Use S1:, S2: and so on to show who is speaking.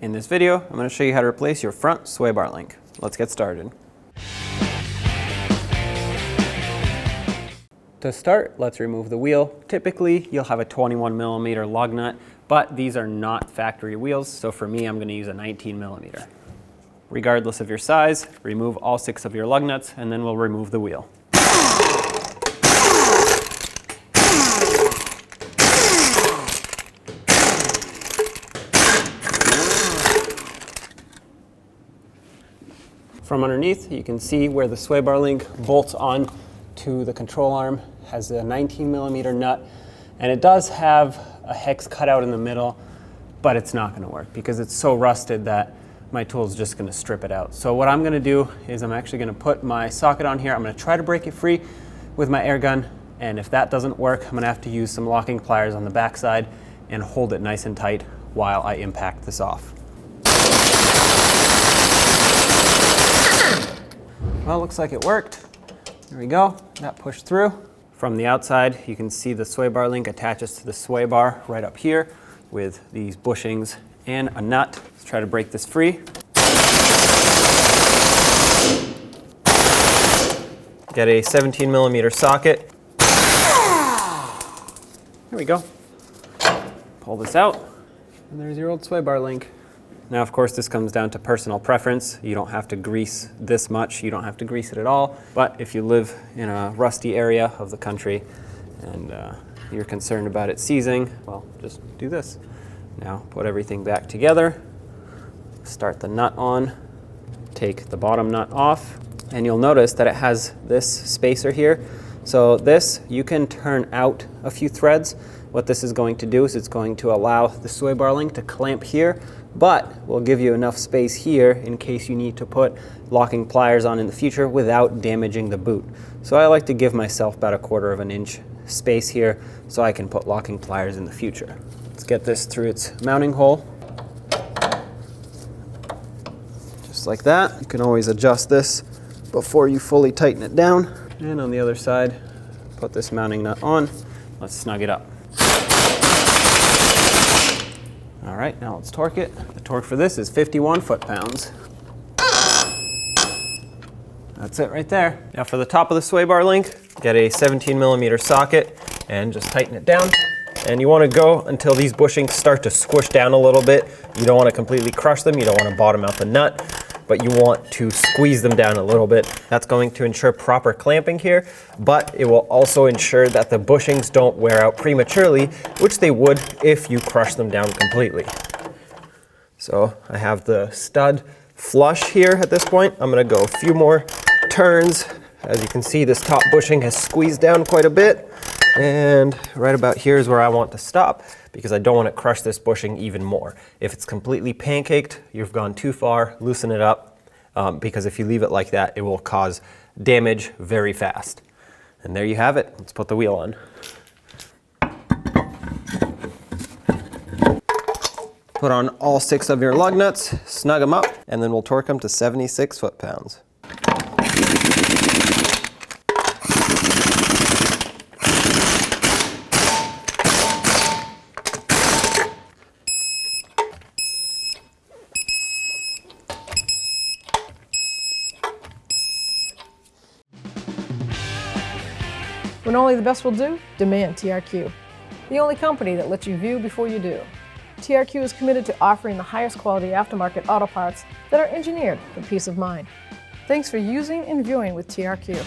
S1: In this video, I'm going to show you how to replace your front sway bar link. Let's get started. To start, let's remove the wheel. Typically, you'll have a 21mm lug nut, but these are not factory wheels, so for me, I'm going to use a 19mm. Regardless of your size, remove all 6 of your lug nuts, and then we'll remove the wheel. From underneath, you can see where the sway bar link bolts on to the control arm. Has a 19mm nut, and it does have a hex cut out in the middle, but it's not going to work because it's so rusted that my tool is just going to strip it out. So what I'm going to do is I'm actually going to put my socket on here. I'm going to try to break it free with my air gun, and if that doesn't work, I'm going to have to use some locking pliers on the backside and hold it nice and tight while I impact this off. Well, looks like it worked. There we go, that pushed through. From the outside, you can see the sway bar link attaches to the sway bar right up here with these bushings and a nut. Let's try to break this free. Get a 17mm socket. There we go. Pull this out, and there's your old sway bar link. Now, of course, this comes down to personal preference. You don't have to grease this much. You don't have to grease it at all. But if you live in a rusty area of the country and you're concerned about it seizing, well, just do this. Now, put everything back together. Start the nut on. Take the bottom nut off. And you'll notice that it has this spacer here. So this, you can turn out a few threads. What this is going to do is it's going to allow the sway bar link to clamp here, but will give you enough space here in case you need to put locking pliers on in the future without damaging the boot. So I like to give myself about 1/4 of an inch space here so I can put locking pliers in the future. Let's get this through its mounting hole. Just like that. You can always adjust this before you fully tighten it down. And on the other side, put this mounting nut on. Let's snug it up. All right, now let's torque it. The torque for this is 51 foot-pounds. That's it right there. Now for the top of the sway bar link, get a 17mm socket and just tighten it down. And you want to go until these bushings start to squish down a little bit. You don't want to completely crush them. You don't want to bottom out the nut, but you want to squeeze them down a little bit. That's going to ensure proper clamping here, but it will also ensure that the bushings don't wear out prematurely, which they would if you crush them down completely. So I have the stud flush here at this point. I'm going to go a few more turns. As you can see, this top bushing has squeezed down quite a bit. And right about here is where I want to stop because I don't want to crush this bushing even more. If it's completely pancaked, you've gone too far. Loosen it up because if you leave it like that, it will cause damage very fast. And there you have it. Let's put the wheel on. Put on all 6 of your lug nuts, snug them up, and then we'll torque them to 76 foot-pounds.
S2: When only the best will do, demand TRQ. The only company that lets you view before you do. TRQ is committed to offering the highest quality aftermarket auto parts that are engineered for peace of mind. Thanks for using and viewing with TRQ.